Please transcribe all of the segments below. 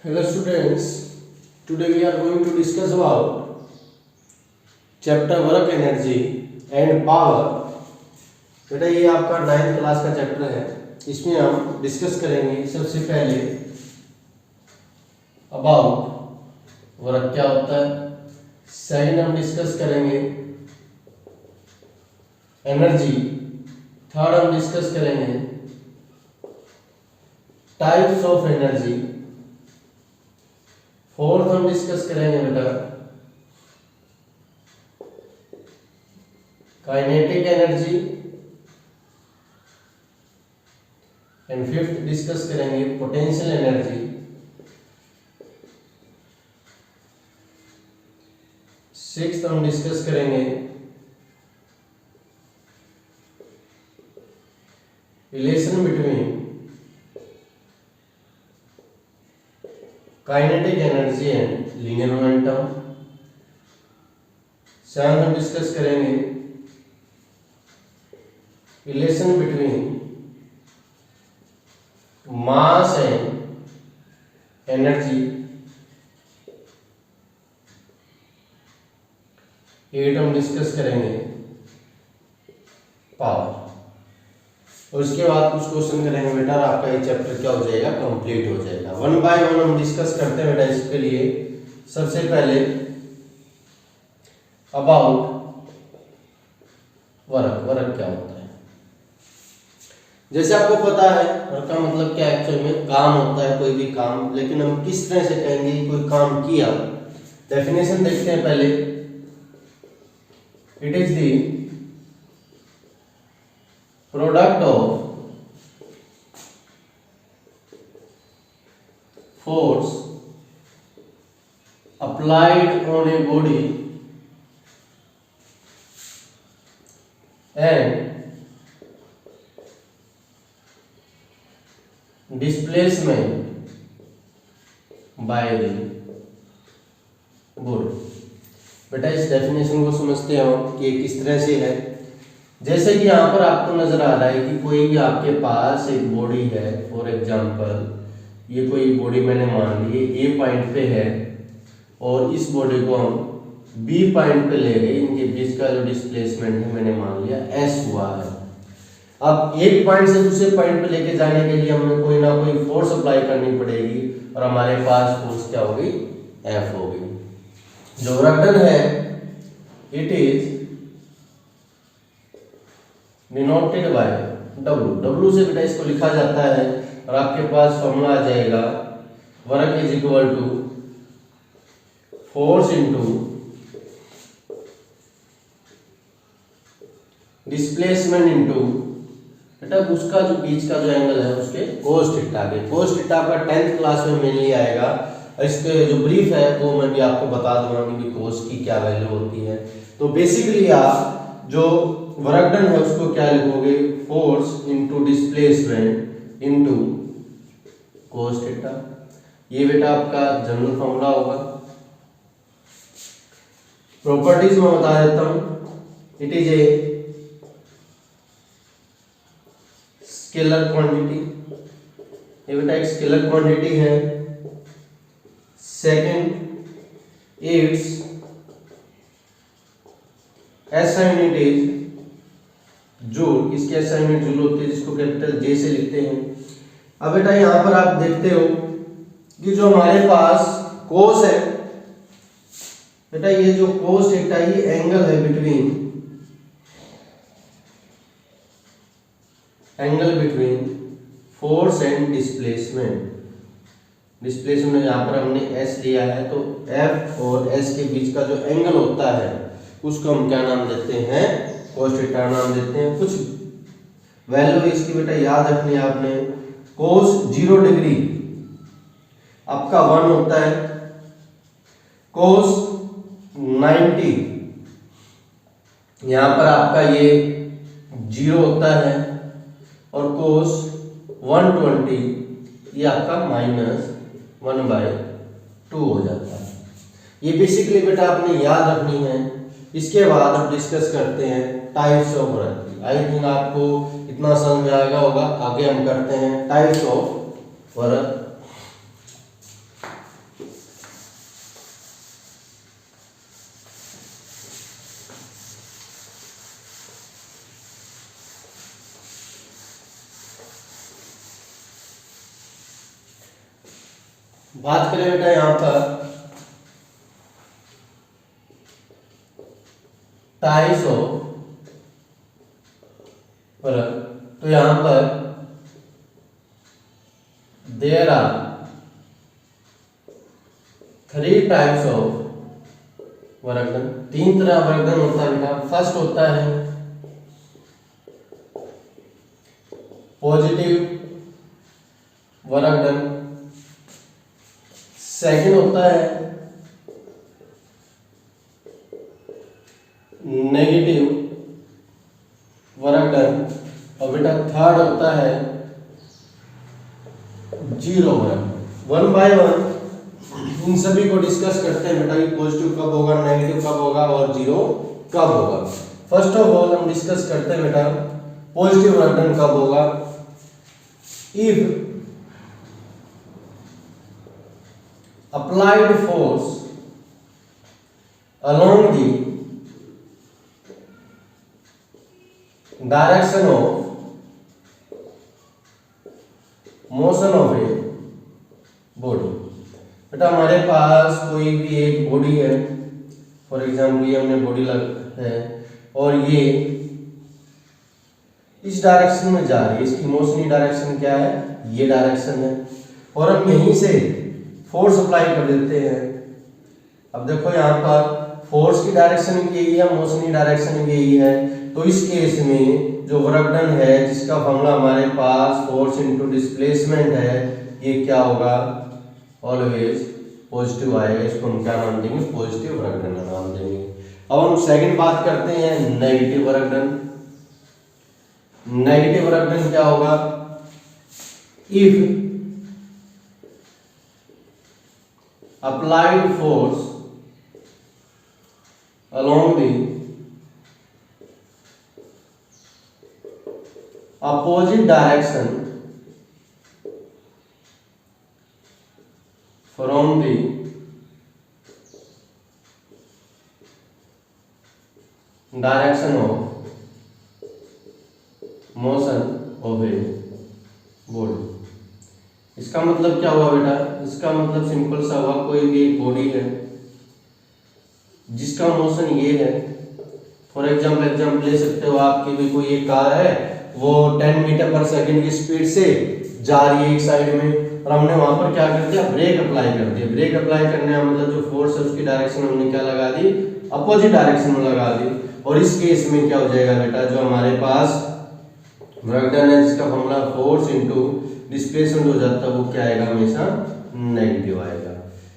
Hello students, today we are going to discuss about chapter work energy and power। बेटा ये आपका 9th class का chapter है। इसमें हम डिस्कस करेंगे सबसे पहले अबाउट वर्क क्या होता है, सेकंड हम डिस्कस करेंगे एनर्जी, थर्ड हम डिस्कस करेंगे टाइप्स ऑफ एनर्जी, फोर्थ हम डिस्कस करेंगे बेटा kinetic energy and fifth discuss करेंगे पोटेंशियल एनर्जी, सिक्स्थ हम डिस्कस करेंगे relation between kinetic energy and linear momentum, seventh हम डिस्कस करेंगे relation between mass and energy, eight हम डिस्कस करेंगे पावर। और उसके बाद कुछ क्वेश्चन करेंगे बेटा, आपका ये चैप्टर क्या हो जाएगा, कंप्लीट हो जाएगा। वन बाय वन हम डिस्कस करते हैं बेटा। इसके लिए सबसे पहले अबाउट वर्क क्या होता है। जैसे आपको पता है वर्क का मतलब क्या, एक्चुअल में काम होता है, कोई भी काम, लेकिन हम किस तरह से कहेंगे कोई काम किया। डेफिनेशन देखते हैं पहले। It is the product of force applied on a body and displacement by the body। बेटा इस डेफिनेशन को समझते हो कि किस तरह से है। जैसे कि यहाँ पर आपको नजर आ रहा है कि कोई भी आपके पास एक बॉडी है, फॉर एग्जांपल ये कोई बॉडी मैंने मान ली ए पॉइंट पे है और इस बॉडी को हम बी पॉइंट पे ले गए। इनके बीच का जो डिस्प्लेसमेंट है मैंने मान लिया एस हुआ है। अब एक पॉइंट से दूसरे पॉइंट पे लेके जाने के लिए हमें कोई ना कोई फोर्स अप्लाई करनी पड़ेगी और हमारे पास फोर्स क्या होगी, एफ होगी। जो वर्क डन है it is denoted by W से बेटा इसको लिखा जाता है और आपके पास फॉर्मूला आ जाएगा work is equal to force into displacement into बेटा उसका जो बीच का जो एंगल है उसके कोस थीटा के। कोस थीटा का 10th क्लास में मेनली आएगा। इसके जो ब्रीफ है वो मैं भी आपको बता दूंगा कि कोस की क्या वैल्यू होती है। तो बेसिकली आप जो वर्क डन है उसको क्या लिखोगे, force into displacement into cos theta. ये बेटा आपका जनरल फॉर्मूला होगा। प्रॉपर्टीज में बता देता हूं। It is a scalar quantity, ये बेटा एक स्केलर क्वांटिटी है। Second it's SI unit is joule. इसके SI यूनिट जूल होती है जिसको कैपिटल J से लिखते हैं। अब बेटा यहां पर आप देखते हो कि जो हमारे पास कोस है बेटा, ये जो कोस थीटा ये एंगल है between force and displacement. Displacement यहां पर हमने S लिया है तो F और S के बीच का जो एंगल होता है उसको हम क्या नाम देते हैं, कोस थीटा नाम देते हैं। कुछ वैल्यू इसकी बेटा याद रखनी है आपने। कोस 0 डिग्री आपका 1 होता है, कोस 90 यहां पर आपका ये 0 होता है और कोस 120 ये आपका -1/2 हो जाता है। ये बेसिकली बेटा आपने याद रखनी है। इसके बाद हम डिस्कस करते हैं types of work. I think आपको इतना समझ में आ गया होगा। आगे हम करते हैं टाइप्स ऑफ वर्क। बात करें बेटा यहाँ पर टाइप्स ऑफ वर्क, तो यहाँ पर there are 3 types of work done. 3 तरह वर्क डन होता है बेटा। फर्स्ट होता है पॉजिटिव वर्क डन, सेकंड होता है नेगेटिव वर्क डन, और बेटा थर्ड होता है zero work. One by one in सभी को डिस्कस करते हैं बेटा कि पॉजिटिव कब होगा, नेगेटिव कब होगा और जीरो कब होगा। फर्स्ट ऑफ ऑल हम डिस्कस करते हैं बेटा पॉजिटिव वर्क डन कब होगा। If applied force along the direction of motion of a body। बेटा हमारे पास कोई भी एक बॉडी है, फॉर एग्जाम्पल ये हमने बॉडी है और ये इस डायरेक्शन में जा रही है, इसकी मोशनल डायरेक्शन क्या है, ये डायरेक्शन है, और हम यहीं से फोर्स अप्लाई कर देते हैं। अब देखो यहाँ पर फोर्स की डायरेक्शन भी यही है, मोशन की डायरेक्शन भी यही है, तो इस केस में जो वर्क डन है जिसका फॉर्मूला हमारे पास फोर्स इनटू डिस्प्लेसमेंट है, ये क्या होगा, ऑलवेज पॉजिटिव आएगा। इसको हम क्या नाम देंगे, पॉजिटिव वर्क डन का नाम देंगे। अब हम सेकंड बात करते हैं negative work done. Negative work done क्या होगा, if applied force along the opposite direction from the direction of motion of a body। इसका मतलब क्या हुआ बेटा, इसका मतलब सिंपल सा हुआ, कोई भी एक बॉडी है जिसका मोशन ये है, फॉर एग्जाम्पल ले सकते हो आप कि भी कोई एक कार है वो 10 मीटर पर सेकंड की स्पीड से जा रही है एक साइड में, और हमने वहां पर क्या कर दिया, ब्रेक अप्लाई कर दिया। ब्रेक अप्लाई करने का मतलब जो फोर्स है उसकी डायरेक्शन हमने क्या लगा दी, अपोजिट डायरेक्शन में लगा दी। और इस केस में क्या हो जाएगा बेटा, जो हमारे पास वर्क डन है जिसका फॉर्मूला फोर्स इनटू डिस्प्लेसमेंट हो जाता है, वो क्या आएगा, हमेशा नेगेटिव आएगा।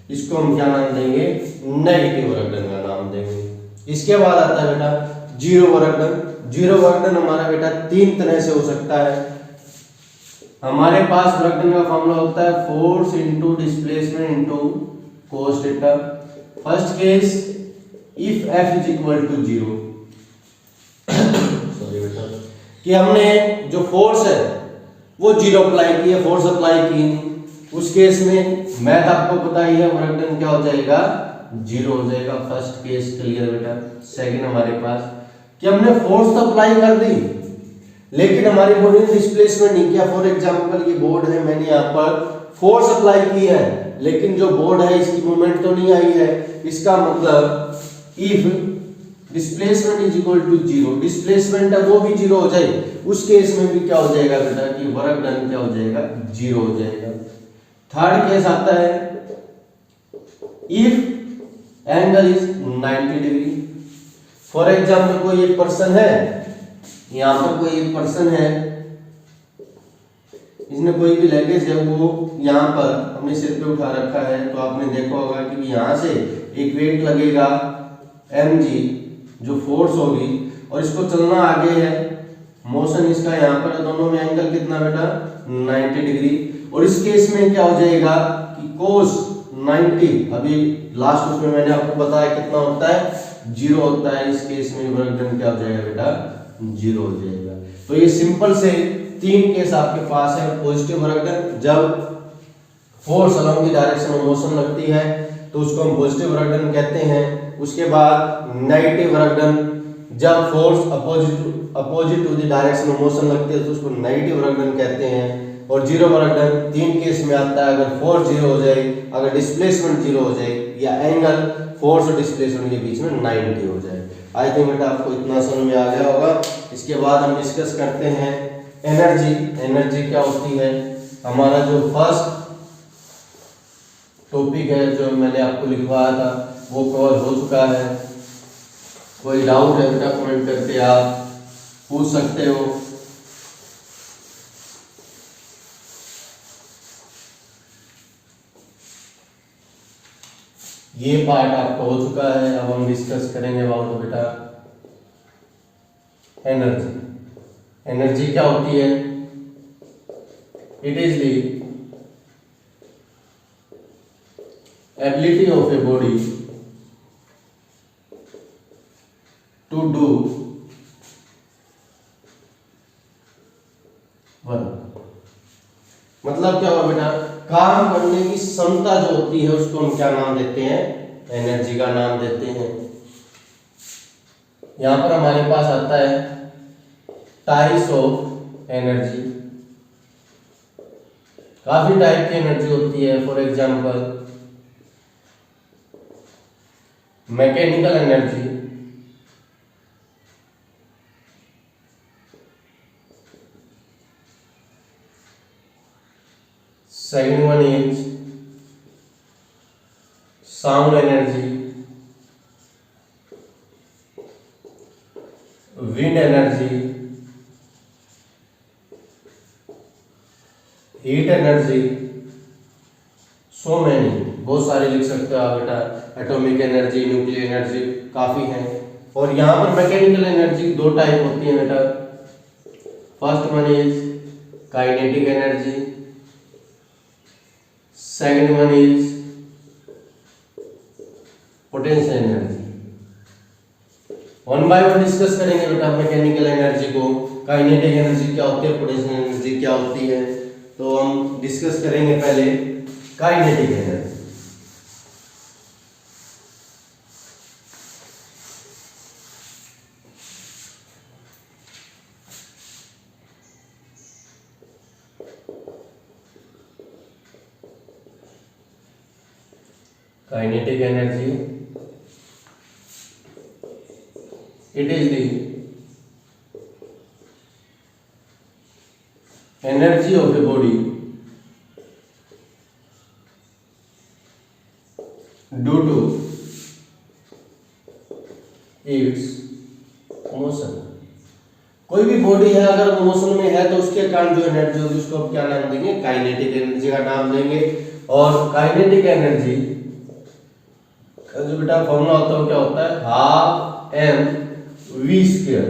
इसको हम क्या नाम देंगे, नेगेटिव वर्क डन का नाम देंगे। इसके बाद आता है बेटा zero work done. Zero work done हमारा बेटा 3 तरह से हो सकता है। हमारे पास वर्क डन का फॉर्मूला होता है force into displacement into cos theta. First case if f is equal to 0, sorry बेटा, कि हमने जो फोर्स है वो 0 अप्लाई की है, फोर्स अप्लाई की नहीं, उस केस में मैथ आपको पता ही है, वर्क डन क्या हो जाएगा, 0 हो जाएगा। फर्स्ट केस क्लियर बेटा। सेकंड हमारे पास कि हमने फोर्स तो अप्लाई कर दी लेकिन हमारी बॉडी ने डिस्प्लेसमेंट नहीं किया। फॉर एग्जांपल ये बोर्ड है, मैंने यहाँ पर फोर्स अप्लाई की है लेकिन जो बोर्ड है इसकी मूवमेंट तो नहीं आई है। इसका मतलब if displacement is equal to 0, displacement है वो भी 0 हो जाए, उस केस में भी क्या हो जाएगा बेटा कि वर्क डन क्या हो जाएगा, 0 हो जाएगा। थर्ड केस आता है if angle is 90 degree. For example कोई एक पर्सन है, यहां पर कोई एक पर्सन है, इसने कोई भी लगेज है वो यहां पर अपने सिर पे उठा रखा है, तो आपने देखा होगा कि यहां से एक वेट लगेगा mg जो फोर्स होगी और इसको चलना आगे है, मोशन इसका यहाँ पर, दोनों में एंगल कितना बेटा 90 डिग्री। और इस केस में क्या हो जाएगा कि cos 90, अभी लास्ट उसमें मैंने आपको बताया कितना होता है, 0 होता है। इस केस में वर्क डन क्या हो जाएगा बेटा, 0 हो जाएगा। तो ये सिंपल से 3 केस आपके पास है। पॉजिटिव वर्क डन जब force along the direction of motion लगती है तो उसको हम पॉजिटिव वर्क डन कहते हैं। उसके बाद नेगेटिव वर्क डन जब force opposite to the direction of motion लगती है तो उसको नेगेटिव वर्क डन कहते हैं। और जीरो वर्क डन 3 केस में आता है, अगर फोर्स जीरो हो जाए, अगर डिस्प्लेसमेंट जीरो हो जाए, या एंगल फोर्स और डिस्प्लेसमेंट के बीच में 90 हो जाए। आई थिंक बेटा आपको इतना समझ में आ गया होगा। इसके बाद हम डिस्कस करते हैं एनर्जी। एनर्जी क्या होती है? हमारा जो फर्स्ट टॉपिक है जो मैंने आपको लिखवाया था वो कवर हो चुका है। कोई डाउट है बेटा कमेंट करके आप पूछ सकते हो। ये पार्ट आपका हो चुका है। अब हम डिस्कस करेंगे अबाउट बेटा एनर्जी। एनर्जी क्या होती है? It is the ability of a body to do work. मतलब क्या हुआ बेटा? काम करने की क्षमता जो होती है उसको हम क्या नाम देते हैं? एनर्जी का नाम देते हैं। यहां पर हमारे पास आता है टाइप्स ऑफ एनर्जी। काफी टाइप की एनर्जी होती है। For example mechanical energy, second one is sound energy, wind energy, heat energy, so many, बहुत सारे लिख सकते हो आप बेटा। एटॉमिक एनर्जी, न्यूक्लियर एनर्जी, काफी है। और यहां पर मैकेनिकल एनर्जी दो टाइप होती है बेटा। First one is kinetic energy, second one is potential energy. One by one discuss करेंगे बेटा मैकेनिकल एनर्जी को। काइनेटिक एनर्जी क्या होती है, पोटेंशियल एनर्जी क्या होती है, तो हम डिस्कस करेंगे पहले kinetic energy. Kinetic energy, it is the energy of a body due to its motion। कोई भी बॉडी है अगर मोशन में है तो उसके कारण जो एनर्जी होगी उसको हम क्या नाम देंगे? काइनेटिक एनर्जी का नाम देंगे। और काइनेटिक एनर्जी का जो बेटा फॉर्मूला होता है वो क्या होता है? Half M V square.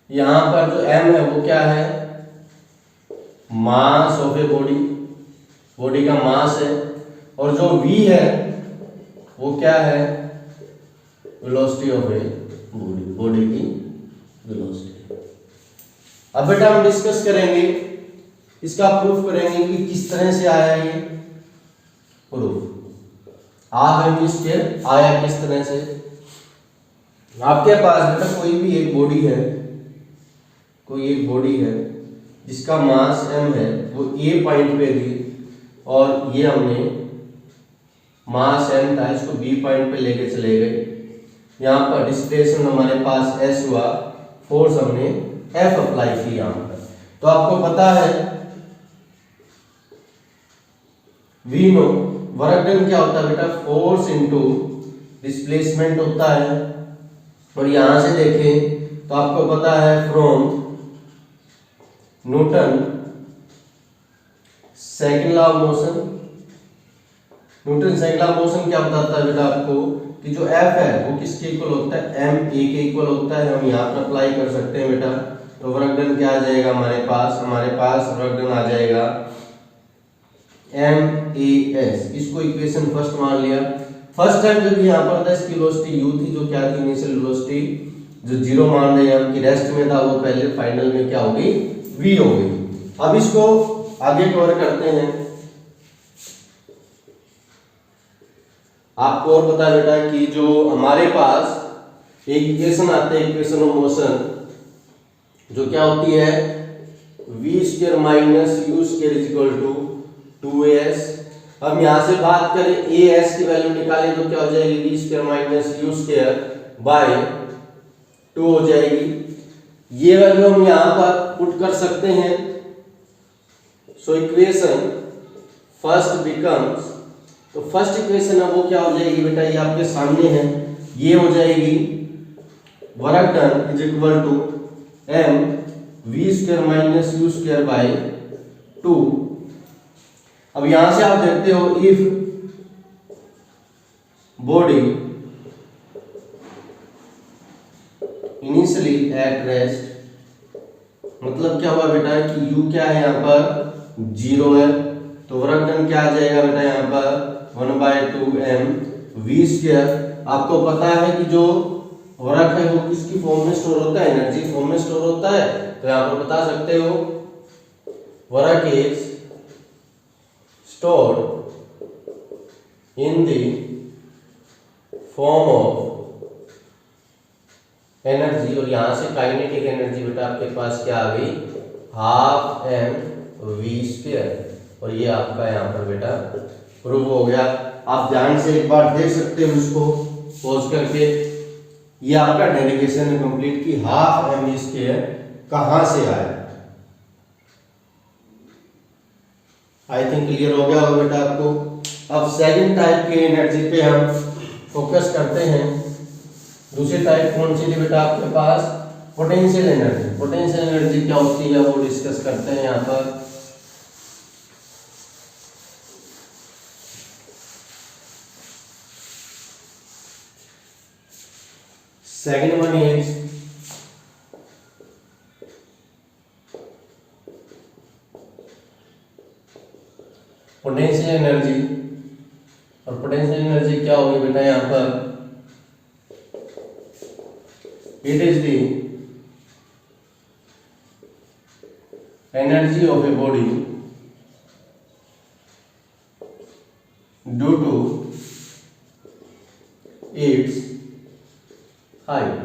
यहां पर जो m है वो क्या है? Mass of a body, body का मास है। और जो v है वो क्या है? Velocity of a body, body की वेलोसिटी। अब बेटा हम डिस्कस करेंगे, इसका प्रूफ करेंगे कि किस तरह से आया ये proof. Half M V square आया किस तरह से? आपके पास बेटा कोई भी एक बॉडी है, कोई एक बॉडी है जिसका मास m है, वो a पॉइंट पे थी और ये हमने मास m था इसको b पॉइंट पे लेके चले गए। यहाँ पर डिस्प्लेसमेंट हमारे पास s हुआ, फोर्स हमने F अप्लाई की यहाँ पर। तो आपको पता है V नो वर्क डन क्या होता है बेटा? फोर्स इनटू डिस्प्लेसमेंट होता है। और यहां से देखें तो आपको पता है from Newton second law of motion. Newton second law of motion क्या बताता है बेटा आपको कि जो F है वो किसके इक्वल होता है? ma के इक्वल होता है। हम यहाँ पर अप्लाई कर सकते हैं बेटा। तो वर्क डन क्या आ जाएगा हमारे पास वर्क डन आ जाएगा MAS। इसको इक्वेशन फर्स्ट मान लिया। फर्स्ट टाइम जब यहाँ पर था इसकी वेलोसिटी u थी, जो क्या थी? इनिशियल वेलोसिटी जो जीरो मान रहे हैं हम कि रेस्ट में था, वो पहले फाइनल में क्या होगी? v हो गई। अब इसको आगे कवर करते हैं। आपको और पता है बेटा कि जो हमारे पास एक इक्वेशन आते हैं, इक्वेशन ऑफ मोशन, जो क्या होती है? V square minus U square is equal to 2s। अब यहां से बात करें ए एस की वैल्यू निकालें तो क्या हो जाएगी, V square minus U square by 2 हो जाएगी। ये वैल्यू हम यहां पर पुट कर सकते हैं। सो इक्वेशन फर्स्ट बिकम्स, तो फर्स्ट इक्वेशन है वो क्या हो जाएगी बेटा, ये आपके सामने है, ये हो जाएगी work done is equal to m V square minus U square by 2। अब यहां से आप देखते हो if body initially at rest, मतलब क्या हुआ बेटा कि u क्या है यहाँ पर 0 है, तो वर्क डन क्या आ जाएगा बेटा यहाँ पर 1/2m वी स्क्वायर। आपको पता है कि जो वर्क है वो किसकी फॉर्म में स्टोर होता है, एनर्जी फॉर्म में स्टोर होता है, तो यहाँ पर बता सकते हो work is stored in the form of energy, और यहां से काइनेटिक एनर्जी बेटा आपके पास क्या आ गई, हाफ एम वी स्क्वायर, और ये आपका यहाँ पर बेटा प्रूव हो गया। आप ध्यान से एक बार देख सकते हो इसको पॉज करके, ये आपका डेरिवेशन है कंप्लीट की हाफ एम वी स्क्वायर कहां से आया। आई थिंक क्लियर हो गया होगा बेटा आपको। अब सेकंड टाइप की एनर्जी पे हम फोकस करते हैं। दूसरी टाइप कौन सी थी बेटा आपके पास, पोटेंशियल एनर्जी। पोटेंशियल एनर्जी क्या होती है वो डिस्कस करते हैं यहाँ पर। Second one is potential energy, और पोटेंशियल एनर्जी क्या होगी बेटा यहाँ पर, it is the energy of a body due to its height.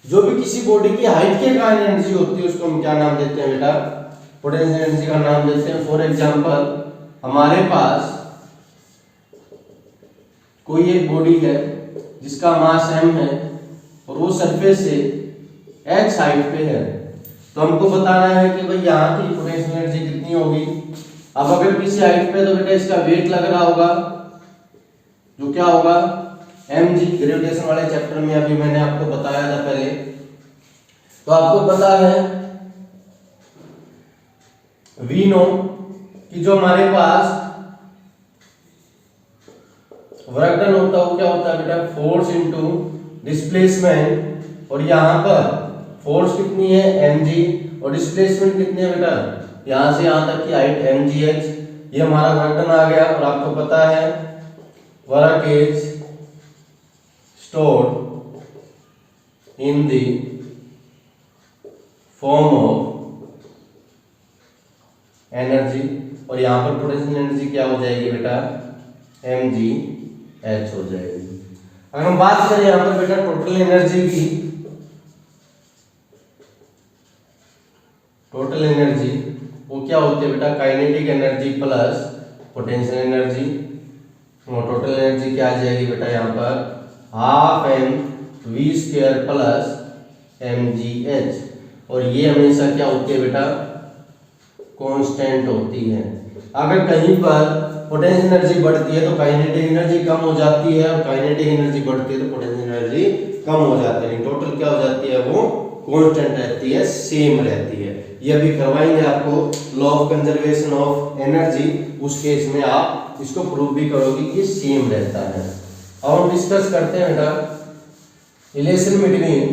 जो भी किसी बॉडी की हाइट के कारण एनर्जी होती है उसको हम क्या नाम देते हैं बेटा, पोटेंशियल एनर्जी का नाम देते हैं। फॉर एग्जांपल हमारे पास कोई एक बॉडी है जिसका मास m है और वो सरफेस से h हाइट पे है, तो हमको बताना है कि भाई यहाँ की पोटेंशियल एनर्जी कितनी होगी। अब अगर किसी हाइट पे तो बेटा इसका वेट लग रहा होगा, जो क्या होगा mg, ग्रेविटेशन वाले चैप्टर में अभी मैंने आपको बताया था पहले। तो आपको पता है वी नो कि जो हमारे पास वर्क डन होता है वो क्या होता है बेटा, फोर्स इनटू डिस्प्लेसमेंट, और यहाँ पर फोर्स कितनी है mg और डिस्प्लेसमेंट कितनी है बेटा, यहाँ से यहाँ तक की हाइट mgh। ये हमारा वर्क डन आ गया। और आपको पता है work is stored in the form of energy, और यहाँ पर पोटेंशियल एनर्जी क्या हो जाएगी बेटा, mgh हो जाएगी। अगर हम बात करें यहाँ पर बेटा टोटल एनर्जी की, टोटल एनर्जी वो क्या होती है बेटा, kinetic energy plus potential energy. Total energy क्या आ जाएगी बेटा यहाँ पर half M V square plus mgh, और ये हमेशा क्या होती है बेटा, कांस्टेंट होती है। अगर कहीं पर पोटेंशियल एनर्जी बढ़ती है तो काइनेटिक एनर्जी कम हो जाती है, और काइनेटिक एनर्जी बढ़ती है तो पोटेंशियल एनर्जी कम हो जाती है। टोटल क्या हो जाती है, वो कांस्टेंट रहती है, सेम रहती है। ये अभी करवाएंगे आपको law of conservation of energy, उस केस में आप इसको प्रूव भी करोगे कि सेम रहता है। अब हम डिस्कस करते हैं बेटा relation between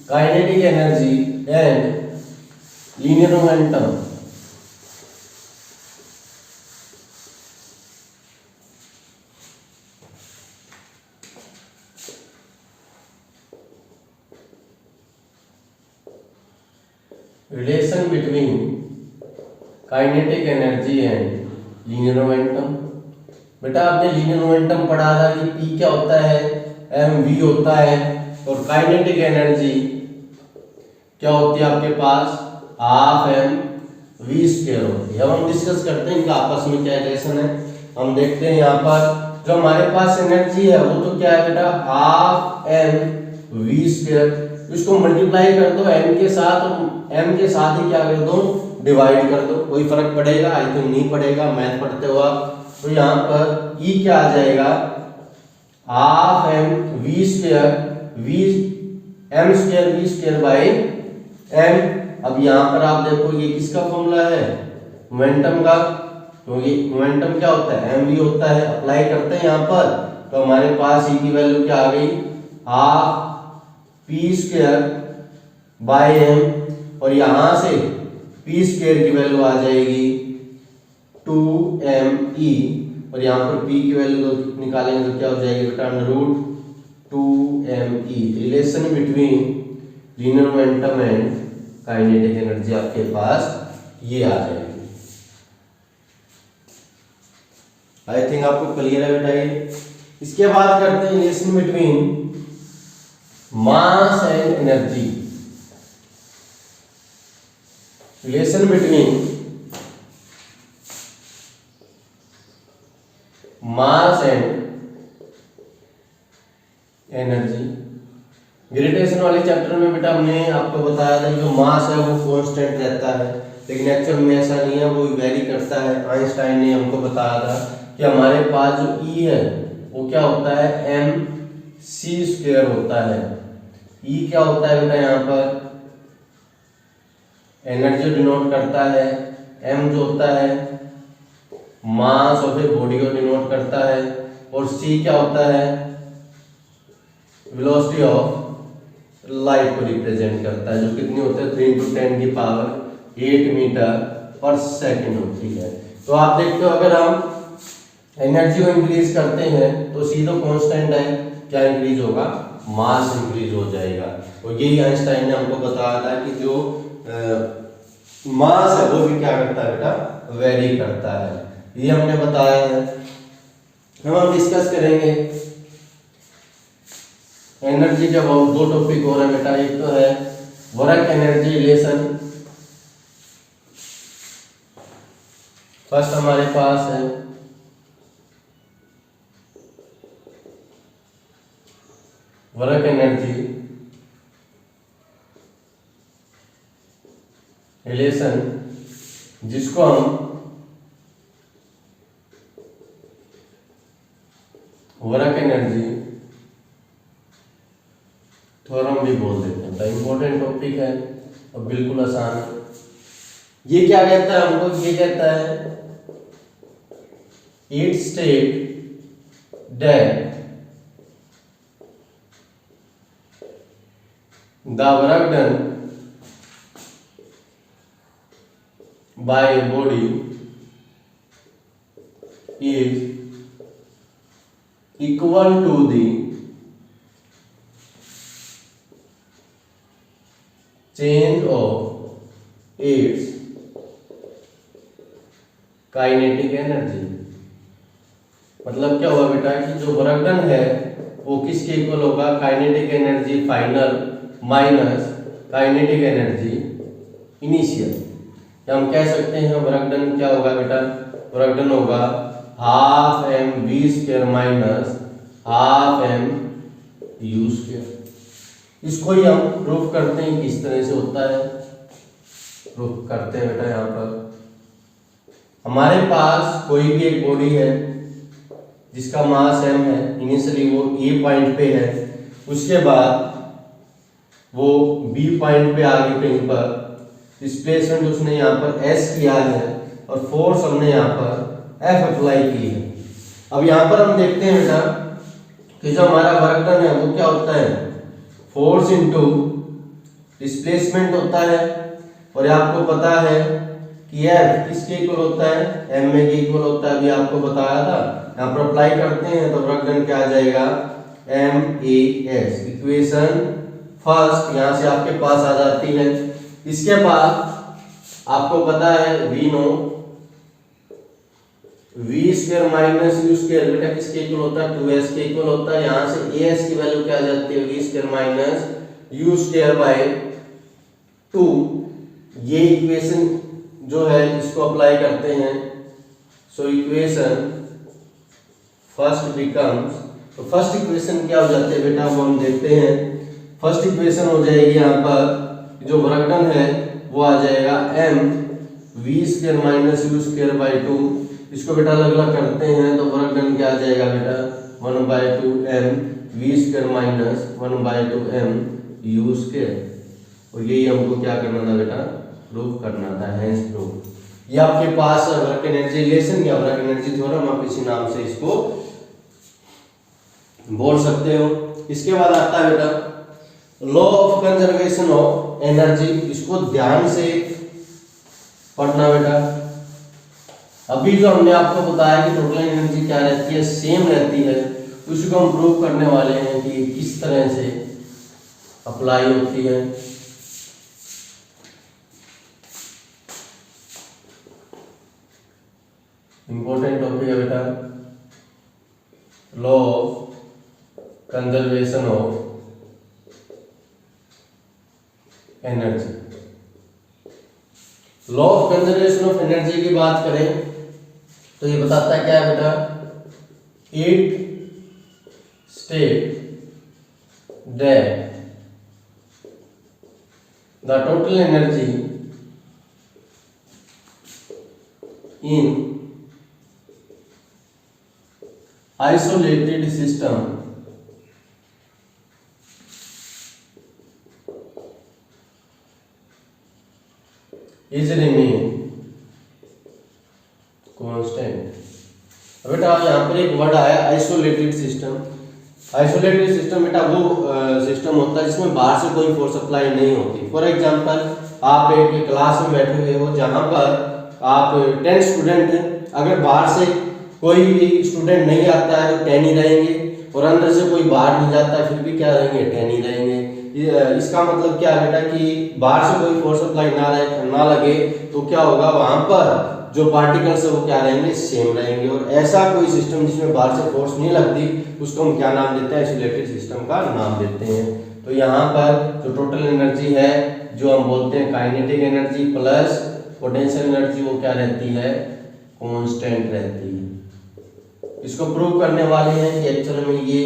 kinetic energy and linear momentum. Relation between kinetic energy and linear momentum. बेटा आपने लीनियर मोमेंटम पढ़ा था कि P क्या होता है, mv होता है, और काइनेटिक एनर्जी क्या होती है आपके पास, हाफ एम वी स्क्वायर होती है। अब हम डिस्कस करते हैं इनका आपस में क्या रिलेशन है। हम देखते हैं यहाँ पर जो हमारे पास एनर्जी है वो तो क्या है बेटा, हाफ एम वी स्क्वायर। इसको मल्टीप्लाई कर दो एम के साथ, और एम के साथ ही क्या कर दो, डिवाइड कर दो। कोई फर्क पड़ेगा? आई थिंक नहीं पड़ेगा, मैथ पढ़ते हो आप। तो यहाँ पर ई क्या आ जाएगा, half M V square, V M square V square by M. अब यहाँ पर आप देखो ये किसका फॉर्मूला है, मोमेंटम का, क्योंकि मोमेंटम क्या होता है, एम वी होता है। अप्लाई करते हैं यहाँ पर, तो हमारे पास ई की वैल्यू क्या आ गई, half P square by M, और यहाँ से पी स्क्वायर की वैल्यू आ जाएगी 2me, और यहाँ पर p की वैल्यू तो निकालेंगे तो क्या हो जाएगी बेटा, √2me। Relation between linear momentum and kinetic energy आपके पास ये आ जाएगी। आई थिंक आपको क्लियर है बेटा ये। इसके बाद करते हैं relation between mass and energy. Relation between mass and energy. Gravitation वाले चैप्टर में बेटा हमने आपको बताया था जो मास है वो कांस्टेंट रहता है, लेकिन एक्चुअल में ऐसा नहीं है, वो वेरी करता है। आइंस्टाइन ने हमको बताया था कि हमारे पास जो ई है वो क्या होता है, एम सी स्क्वायर होता है। ई क्या होता है बेटा, यहाँ पर एनर्जी डिनोट करता है, एम जो होता है मास ऑफ ए बॉडी को डिनोट करता है, और सी क्या होता है, वेलोसिटी ऑफ लाइट को रिप्रेजेंट करता है, जो कितनी होती है 3 × 10⁸ मीटर पर सेकंड होती है। तो आप देखते हो अगर हम एनर्जी को इंक्रीज करते हैं तो सी तो कांस्टेंट है, क्या इंक्रीज होगा, मास इंक्रीज हो जाएगा। और यही आइंस्टाइन ने हमको बताया था कि जो मास है वो भी क्या करता है बेटा, वेरी करता है। ये हमने बताया है। हम डिस्कस करेंगे एनर्जी के बहुत दो टॉपिक हो रहे हैं बेटा, एक तो है वर्क एनर्जी रिलेशन। फर्स्ट हमारे पास है वर्क एनर्जी रिलेशन, जिसको हम वर्क एनर्जी थ्योरम भी बोल देते हैं। इंपॉर्टेंट टॉपिक है और बिल्कुल आसान है। ये क्या कहता है हमको, ये कहता है it state that the work done by body is equal to the change of its kinetic energy. मतलब क्या हुआ बेटा कि जो वर्क डन है वो किसके इक्वल होगा, kinetic energy final minus kinetic energy initial. या हम कह सकते हैं वर्क डन क्या होगा बेटा, वर्क डन होगा half M V square minus half M U square. इसको ही हम प्रूफ करते हैं किस तरह से होता है, प्रूफ करते हैं बेटा। यहाँ पर हमारे पास कोई भी एक बॉडी है जिसका मास m है, इनिशियली वो ए पॉइंट पे है, उसके बाद वो बी पॉइंट पे आ गई कहीं पर, डिस्प्लेसमेंट उसने यहाँ पर s किया है और फोर्स हमने यहाँ पर F अप्लाई की है। अब यहाँ पर हम देखते हैं बेटा कि जो हमारा वर्क डन है वो क्या होता है, फोर्स इनटू डिस्प्लेसमेंट होता है। और आपको पता है कि F किसके इक्वल होता है, m के इक्वल होता है, अभी आपको बताया था। यहाँ पर अप्लाई करते हैं तो वर्क डन क्या आ जाएगा, MAS। इक्वेशन फर्स्ट यहाँ से आपके पास आ जाती है। इसके बाद आपको पता है V know V square minus U square बेटा किसके इक्वल होता है, 2s के इक्वल होता है। यहाँ से as की वैल्यू क्या आ जाती है, V square minus U square by 2। ये इक्वेशन जो है इसको अप्लाई करते हैं। सो इक्वेशन फर्स्ट बिकम्स, तो फर्स्ट इक्वेशन क्या हो जाते हैं बेटा वो हम देखते हैं। फर्स्ट इक्वेशन हो जाएगी यहाँ पर जो वर्क डन है वो आ जाएगा m v² माइनस u²/2। इसको बेटा अलग अलग करते हैं तो वर्क डन क्या आ जाएगा बेटा 1/2m v² minus 1/2m u²। और यही हमको क्या करना था बेटा, प्रूव करना था, हेंस प्रूव। ये आपके पास वर्क एनर्जी रिलेशन या वर्क एनर्जी थ्योरम आप इसी नाम से इसको बोल सकते हो। इसके बाद आता है बेटा law of conservation of energy. इसको ध्यान से पढ़ना बेटा। अभी जो हमने आपको बताया कि टोटल एनर्जी क्या रहती है, सेम रहती है, उसको हम प्रूव करने वाले हैं कि किस तरह से अप्लाई होती है। इंपॉर्टेंट टॉपिक है बेटा, law of conservation of energy. Law of conservation of energy की बात करें तो ये बताता है क्या है बेटा, it state that the total energy in isolated system is remain constant। बेटा यहाँ पर एक वर्ड आया आइसोलेटेड सिस्टम। आइसोलेटेड सिस्टम बेटा वो सिस्टम होता है जिसमें बाहर से कोई फोर्स अप्लाई नहीं होती। फॉर एग्जांपल आप एक क्लास में बैठे हुए हो जहाँ पर आप 10 स्टूडेंट हैं, अगर बाहर से कोई भी स्टूडेंट नहीं आता है तो 10 ही रहेंगे, और अंदर से कोई बाहर नहीं जाता है फिर भी क्या रहेंगे, 10 ही रहेंगे। इसका मतलब क्या है बेटा कि बाहर से कोई फोर्स अप्लाई ना लगे तो क्या होगा, वहां पर जो पार्टिकल्स है वो क्या रहेंगे, सेम रहेंगे। और ऐसा कोई सिस्टम जिसमें बाहर से फोर्स नहीं लगती उसको हम क्या नाम देते हैं, आइसोलेटेड सिस्टम का नाम देते हैं। तो यहाँ पर जो टोटल एनर्जी है जो हम बोलते हैं kinetic energy plus potential energy, वो क्या रहती है, कांस्टेंट रहती है। इसको प्रूव करने वाले हैं कि एक्चुअल में ये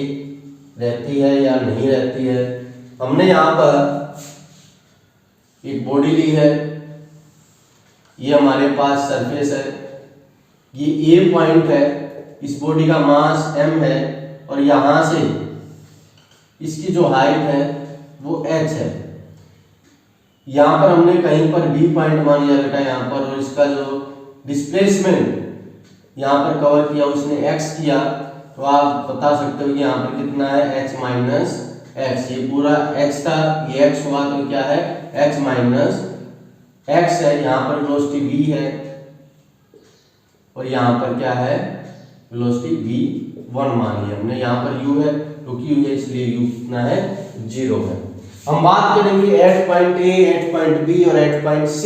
रहती है या नहीं रहती है। हमने यहाँ पर एक बॉडी ली है, ये हमारे पास सरफेस है, ये ए पॉइंट है, इस बॉडी का मास m है, और यहाँ से इसकी जो हाइट है वो h है। यहाँ पर हमने कहीं पर b पॉइंट मान लिया बेटा यहाँ पर, और इसका जो डिस्प्लेसमेंट यहाँ पर कवर किया उसने x किया, तो आप बता सकते हो कि यहाँ पर कितना है, h माइनस x। ये पूरा x था, ये x हुआ तो क्या है, h माइनस x है। यहाँ पर वेलोसिटी v है और यहाँ पर क्या है, वेलोसिटी v1 मान लिया हमने। यहाँ पर u है, क्योंकि u है इसलिए u कितना है, 0 है। हम बात करेंगे at point A, at point B और एट पॉइंट C।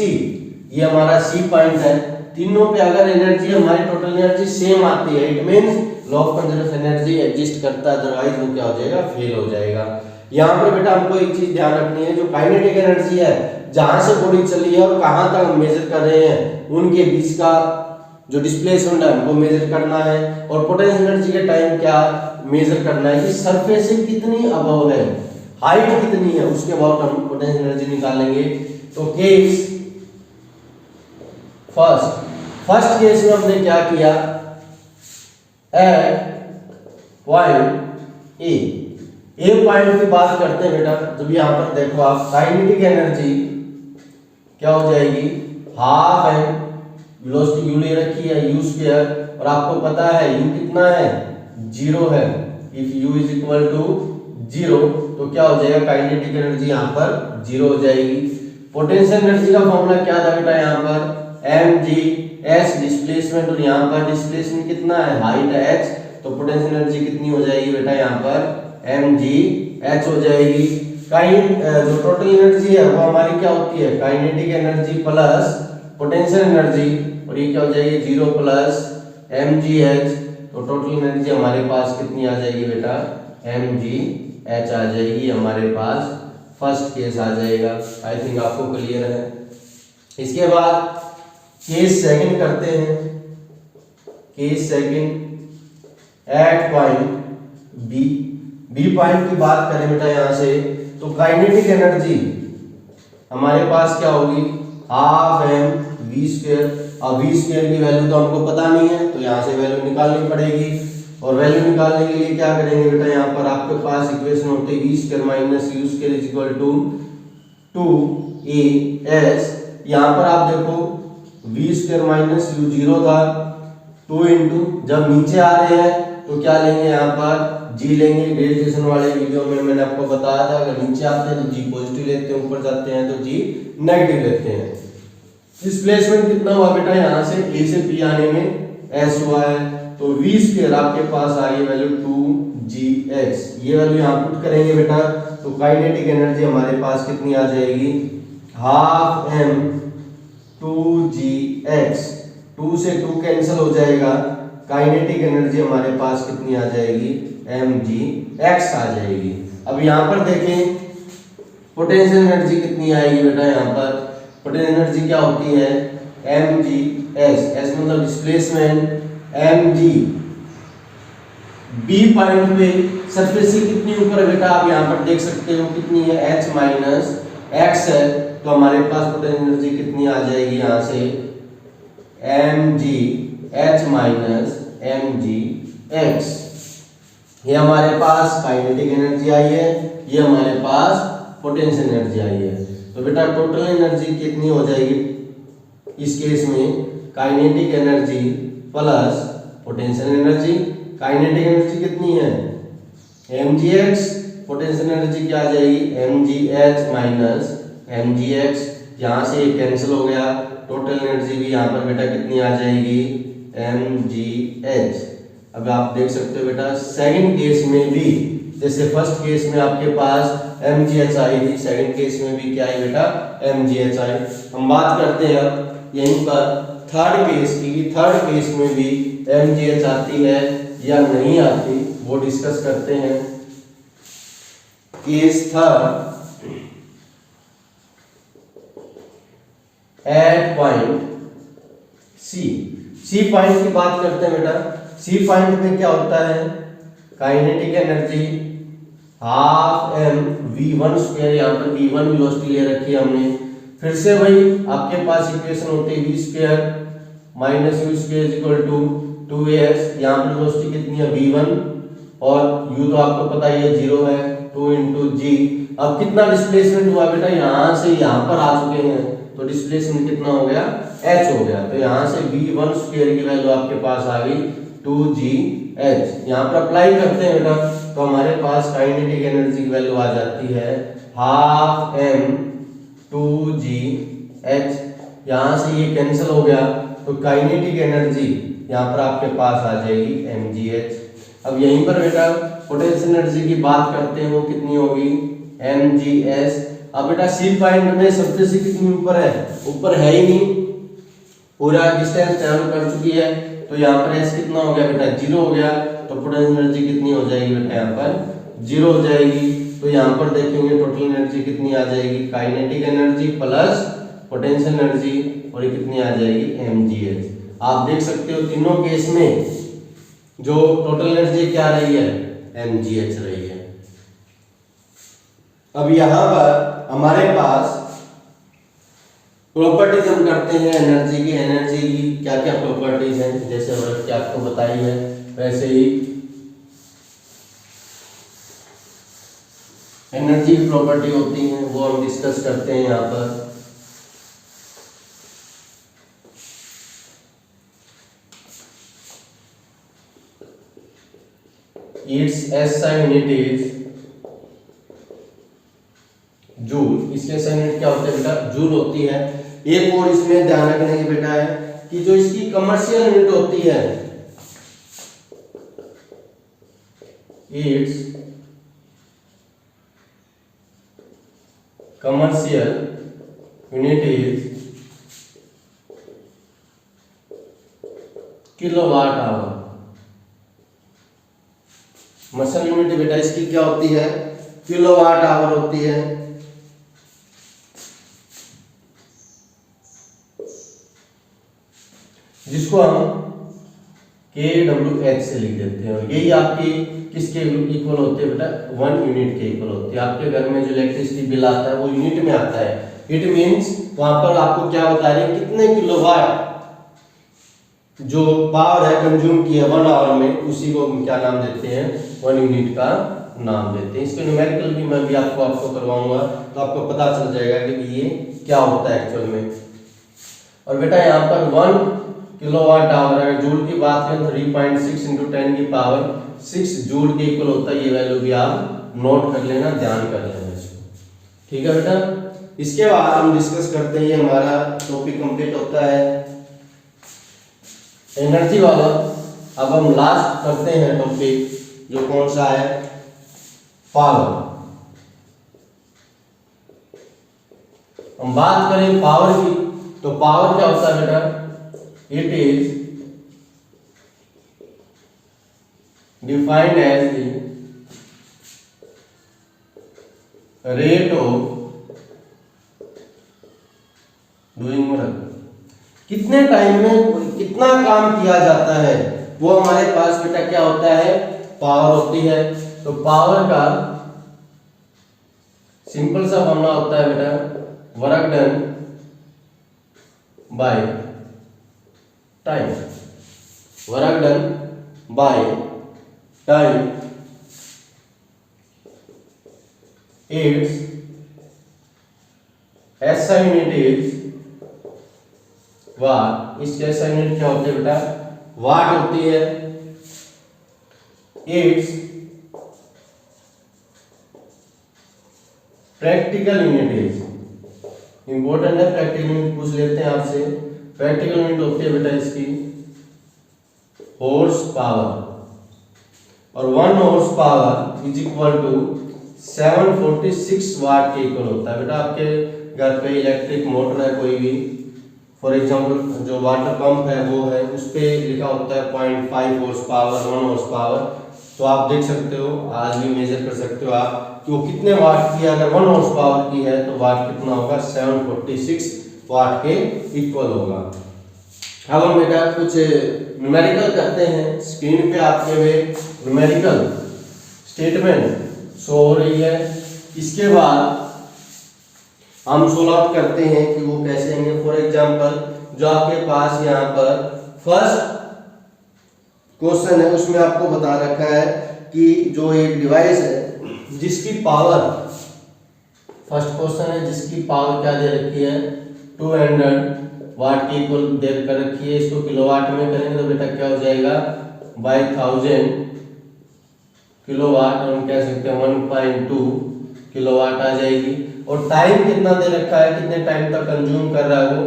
ये हमारा C पॉइंट है। तीनों पे अगर एनर्जी हमारी टोटल एनर्जी सेम आती है, it means law of conservation energy exist करता है, अदरवाइज वो क्या हो जाएगा, फेल हो जाएगा। यहाँ पर बेटा हमको एक चीज ध्यान रखनी है, जो काइनेटिक एनर्जी है, जहां से बॉडी चली है और कहां तक हम मेजर कर रहे हैं, उनके बीच का जो डिस्प्लेसमेंट है हमको मेजर करना है। और पोटेंशियल एनर्जी के टाइम क्या मेजर करना है कि सरफेस से कितनी अबव है, हाइट कितनी है, उसके बाद हम पोटेंशियल एनर्जी निकालेंगे। तो केस फर्स्ट केस में हमने क्या किया, एट पॉइंट ए पॉइंट की बात करते हैं बेटा। जब यहाँ पर देखो आप, काइनेटिक एनर्जी क्या हो जाएगी, हाफ एम, वेलोसिटी यू ले रखी है u², और आपको पता है u कितना है, 0 है। If u is equal to 0 तो क्या हो जाएगा, काइनेटिक एनर्जी यहाँ पर 0 हो जाएगी। पोटेंशियल एनर्जी का फॉर्मूला क्या था बेटा, यहाँ पर mg s डिस्प्लेसमेंट, और यहाँ पर डिस्प्लेसमेंट कितना है, हाइट है h, तो पोटेंशियल एनर्जी कितनी हो जाएगी बेटा, यहाँ पर mg h हो जाएगी। जो टोटल एनर्जी है वो हमारी क्या होती है, kinetic energy plus potential energy, और ये क्या हो जाएगी, 0 प्लस mgh। तो टोटल एनर्जी हमारे पास कितनी आ जाएगी बेटा, mgh आ जाएगी हमारे पास। फर्स्ट केस आ जाएगा। आई थिंक आपको क्लियर है। इसके बाद केस सेकंड करते हैं। Case second at point B point की बात करें बेटा यहां से, तो काइनेटिक एनर्जी हमारे पास क्या होगी, हाफ एम वी स्क्वायर। अब वी स्क्वायर की वैल्यू तो हमको पता नहीं है, तो यहाँ से वैल्यू निकालनी पड़ेगी। और वैल्यू निकालने के लिए क्या करेंगे बेटा, यहाँ पर आपके पास इक्वेशन होती है V square minus U square is equal to 2as। यहाँ पर आप देखो वी स्क्वायर माइनस यू 0 था, 2 इंटू जब नीचे आ रहे हैं तो क्या लेंगे, यहाँ पर जी लेंगे। डेरिवेशन वाले वीडियो में मैंने आपको बताया था, अगर नीचे आते हैं तो जी पॉजिटिव लेते हैं, ऊपर जाते हैं तो जी नेगेटिव लेते हैं। डिस्प्लेसमेंट कितना हुआ बेटा, यहाँ से ए से बी आने में एस हुआ है, तो वी स्क्वायर आपके पास आ रही है वैल्यू 2gx। ये वैल्यू यहाँ पुट करेंगे बेटा, तो काइनेटिक एनर्जी हमारे पास कितनी आ जाएगी, हाफ एम 2gx। 2 से 2 कैंसिल हो जाएगा, काइनेटिक एनर्जी हमारे पास कितनी आ जाएगी, mgx आ जाएगी। अब यहाँ पर देखें पोटेंशियल एनर्जी कितनी आएगी बेटा, यहाँ पर पोटेंशियल एनर्जी क्या होती है, mgs। एस मतलब डिस्प्लेसमेंट, mg बी पॉइंट पे सरफेस से कितनी ऊपर है बेटा, आप यहाँ पर देख सकते हो कितनी है, h माइनस x है, तो हमारे पास पोटेंशियल एनर्जी कितनी आ जाएगी, यहाँ से mg h माइनस mgx। ये हमारे पास काइनेटिक एनर्जी आई है, ये हमारे पास पोटेंशियल एनर्जी आई है। तो बेटा टोटल एनर्जी कितनी हो जाएगी इस केस में, kinetic energy plus potential energy. Kinetic energy कितनी है, mgx, पोटेंशियल एनर्जी क्या आ जाएगी, mgh माइनस mgx। यहाँ से ये कैंसिल हो गया, टोटल एनर्जी भी यहाँ पर बेटा कितनी आ जाएगी, mgh। अब आप देख सकते हो बेटा सेकंड केस में भी, जैसे फर्स्ट केस में आपके पास mgh आई थी, सेकंड केस में भी क्या आई बेटा, mgh आई। हम बात करते हैं अब यहीं पर थर्ड केस की, थर्ड केस में भी mgh आती है या नहीं आती, वो डिस्कस करते हैं। Case third at point C point की बात करते हैं बेटा। सी पॉइंट में क्या होता है, kinetic energy half M v1 square, यहाँ पर v1 वेलोसिटी ले रखी है हमने। फिर से वही आपके पास इक्वेशन होती है v square minus U square equal to 2as। यहाँ पर वेलोसिटी कितनी है, v1, और u तो आपको पता ही है 0 है, 2 इंटू जी। अब कितना डिस्प्लेसमेंट हुआ बेटा, यहाँ से यहाँ पर आ चुके हैं, तो डिस्प्लेसमेंट कितना हो गया, h हो गया। तो यहाँ से v1 स्क्वायर की वैल्यू आपके पास आ गई 2gh। यहाँ पर अप्लाई करते हैं बेटा, तो हमारे पास काइनेटिक एनर्जी की वैल्यू आ जाती है हाफ m 2gh। यहाँ से ये कैंसिल हो गया, तो काइनेटिक एनर्जी यहाँ पर आपके पास आ जाएगी mgh। अब यहीं पर बेटा पोटेंशियल एनर्जी की बात करते हैं, वो कितनी होगी, mgs। अब बेटा सी पॉइंट में सरफेस से कितनी ऊपर है, ऊपर है ही नहीं, पूरा डिस्टेंस ट्रेवल कर चुकी है, तो यहाँ पर s कितना हो गया बेटा, 0 हो गया। तो पोटेंशियल एनर्जी कितनी हो जाएगी बेटा, यहाँ पर 0 हो जाएगी। तो यहाँ पर देखेंगे टोटल एनर्जी कितनी आ जाएगी, kinetic energy plus potential energy, और ये कितनी आ जाएगी, mgh। आप देख सकते हो तीनों केस में जो टोटल एनर्जी क्या रही है, mgh रही है। अब यहाँ पर हमारे पास प्रॉपर्टीज हम करते हैं एनर्जी की। एनर्जी की क्या क्या प्रॉपर्टीज हैं, जैसे वर्क क्या आपको बताई है, वैसे ही एनर्जी की प्रॉपर्टी होती है, वो हम डिस्कस करते हैं यहाँ पर। It's SI unit is joule. इसके SI यूनिट क्या होता है बेटा, जूल होती है। एक और इसमें ध्यान रखने की बेटा है कि जो इसकी कमर्शियल यूनिट होती है, it's commercial unit is kilowatt hour. Muscle unit बेटा इसकी क्या होती है, किलोवाट आवर होती है। जिसको हम kWh से लिख देते हैं। यही आपकी किसके इक्वल होते हैं बेटा, 1 यूनिट के इक्वल होते हैं। आपके घर में जो इलेक्ट्रिसिटी बिल आता है वो यूनिट में आता है। इट मींस वहां पर आपको क्या बता रहे हैं, कितने किलोवाट जो पावर है कंज्यूम किया 1 आवर में, उसी को हम क्या नाम देते हैं, 1 यूनिट का नाम देते हैं। इसके न्यूमेरिकल भी मैं भी आपको करवाऊंगा, तो आपको पता चल जाएगा कि ये क्या होता है एक्चुअल में। और बेटा यहाँ पर 1 किलोवाट आवर, अगर जूल की बात करें तो 3.6 × 10 की पावर 6 जूल के इक्वल होता है। ये वैल्यू भी आप नोट कर लेना, ध्यान कर लेना इसको, ठीक है बेटा। इसके बाद हम डिस्कस करते हैं, हमारा टॉपिक कंप्लीट होता है एनर्जी वाला। अब हम लास्ट करते हैं टॉपिक, जो कौन सा है, पावर। हम बात करें पावर की, तो पावर क्या होता है बेटा, it is defined as the rate of doing work. कितने टाइम में कितना काम किया जाता है, वो हमारे पास बेटा क्या होता है, पावर होती है। तो पावर का सिंपल सा फॉर्मूला होता है बेटा, work done by time. Work done by time, it's ऐसा यूनिट इज वाट। इसके ऐसा यूनिट क्या होते हैं बेटा, वाट होती है। It's practical unit is, important है, प्रैक्टिकल यूनिट पूछ लेते हैं आपसे। प्रैक्टिकल यूनिट होती है बेटा इसकी हॉर्स पावर, और 1 horse power is equal to 746 watt के इक्वल होता है। बेटा आपके घर पे इलेक्ट्रिक मोटर है कोई भी, फॉर एग्जांपल जो वाटर पंप है वो है, उस पे लिखा होता है 0.5 हॉर्स पावर, 1 हॉर्स पावर। तो आप देख सकते हो, आज भी मेजर कर सकते हो आप कि वो कितने वाट की है। अगर 1 हॉर्स पावर की है तो वाट कितना होगा, 746 वाट के इक्वल होगा। अब हम बेटा कुछ न्यूमेरिकल करते हैं। स्क्रीन पे आपके हुए न्यूमेरिकल स्टेटमेंट शो हो रही है। इसके बाद हम सोल्व आउट करते हैं कि वो कैसे होंगे। फॉर एग्जांपल जो आपके पास यहाँ पर फर्स्ट क्वेश्चन है, उसमें आपको बता रखा है कि जो एक डिवाइस है जिसकी पावर, फर्स्ट क्वेश्चन है जिसकी पावर क्या दे रखी है, 200 वाट की इक्वल दे कर रखी है। इसको किलोवाट में करेंगे तो बेटा क्या हो जाएगा, बाय 1000 किलोवाट, हम कह सकते हैं 1.2 किलोवाट आ जाएगी। और टाइम कितना दे रखा है, कितने टाइम तक कंज्यूम कर रहा है वो,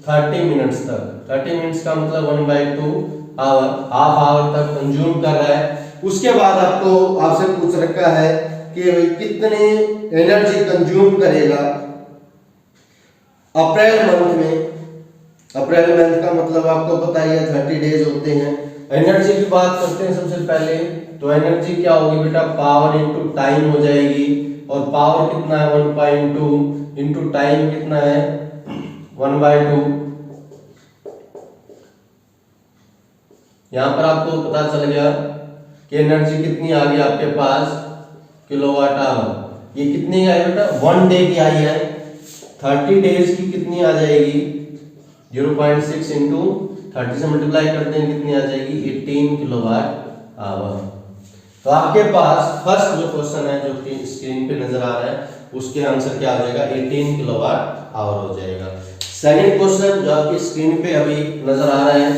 30 मिनट्स तक। 30 मिनट्स का मतलब 1/2 आवर, हाफ आवर तक कंज्यूम कर रहा है। उसके बाद आपसे पूछ रखा है कि कितने एनर्जी कंज्यूम करेगा अप्रैल मंथ में। अप्रैल मंथ का मतलब आपको पता ही है 30 डेज होते हैं। एनर्जी की बात करते हैं सबसे पहले, तो एनर्जी क्या होगी बेटा, पावर इनटू टाइम हो जाएगी। और पावर कितना है, 1.2 इनटू टाइम कितना है, 1/2। यहां पर आपको पता चल गया कि एनर्जी कितनी आ गई आपके पास, किलोवाट आवर। ये कितनी आई बेटा, 1 डे की आई है। 30 डेज की कितनी आ जाएगी, 0.6 इंटू 30 से मल्टीप्लाई करते हैं, कितनी आ जाएगी, 18 किलोवाट आवर। तो आपके पास फर्स्ट जो क्वेश्चन है जो कि स्क्रीन पे नजर आ रहा है, उसके आंसर क्या आ जाएगा, 18 किलोवाट आवर हो जाएगा। सेकंड क्वेश्चन जो आपकी स्क्रीन पे अभी नजर आ रहा है,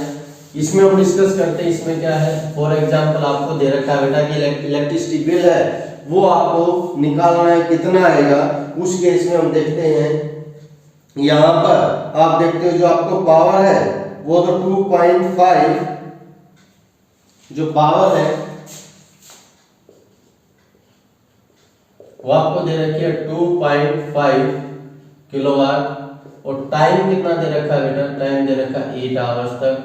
इसमें हम डिस्कस करते हैं। इसमें क्या है, फॉर एग्जांपल आपको दे रखा है बेटा कि इलेक्ट्रिसिटी बिल है, वो आपको निकालना है, कितना आएगा। उस केस में हम देखते हैं, यहाँ पर आप देखते हो जो आपको पावर है वो तो 2.5 जो पावर है वो आपको दे रखी है 2.5 किलोवाट। और टाइम कितना दे रखा है बेटा, टाइम दे रखा है 8 आवर्स तक।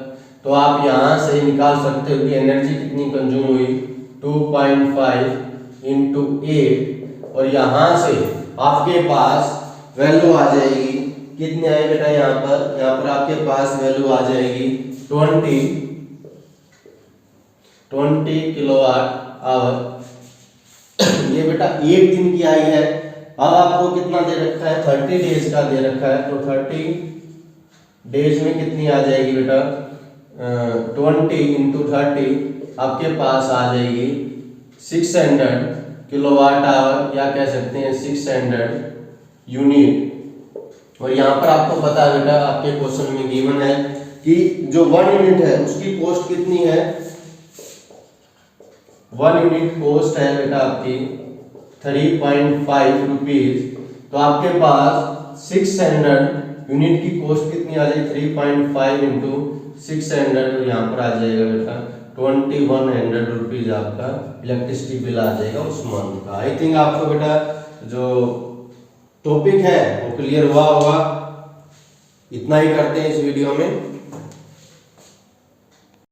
तो आप यहां से निकाल सकते हो कि एनर्जी कितनी कंज्यूम हुई, 2.5 इंटू 8। और यहां से आपके पास वैल्यू आ जाएगी, कितनी आई बेटा, यहाँ पर आपके पास वैल्यू आ जाएगी 20 किलोवाट आवर। ये बेटा एक दिन की आई है। अब आपको कितना दे रखा है, 30 डेज का दे रखा है, तो 30 डेज में कितनी आ जाएगी बेटा, 20 इंटू 30 आपके पास आ जाएगी 600 किलोवाट आवर, या कह सकते हैं 600 यूनिट। और यहाँ पर आपको पता है बेटा, आपके क्वेश्चन में गिवन है कि जो 1 यूनिट है उसकी कॉस्ट कितनी है, 1 यूनिट कॉस्ट है बेटा आपकी 3.5 रुपीज। तो आपके पास 600 यूनिट की कॉस्ट कितनी आ जाएगी, 3.5 इंटू 600, यहाँ पर आ जाएगा बेटा 2100 रुपीज आपका इलेक्ट्रिसिटी बिल आ जाएगा उस मंथ का। आई थिंक आपको बेटा जो टॉपिक है वो क्लियर हुआ होगा। इतना ही करते हैं इस वीडियो में।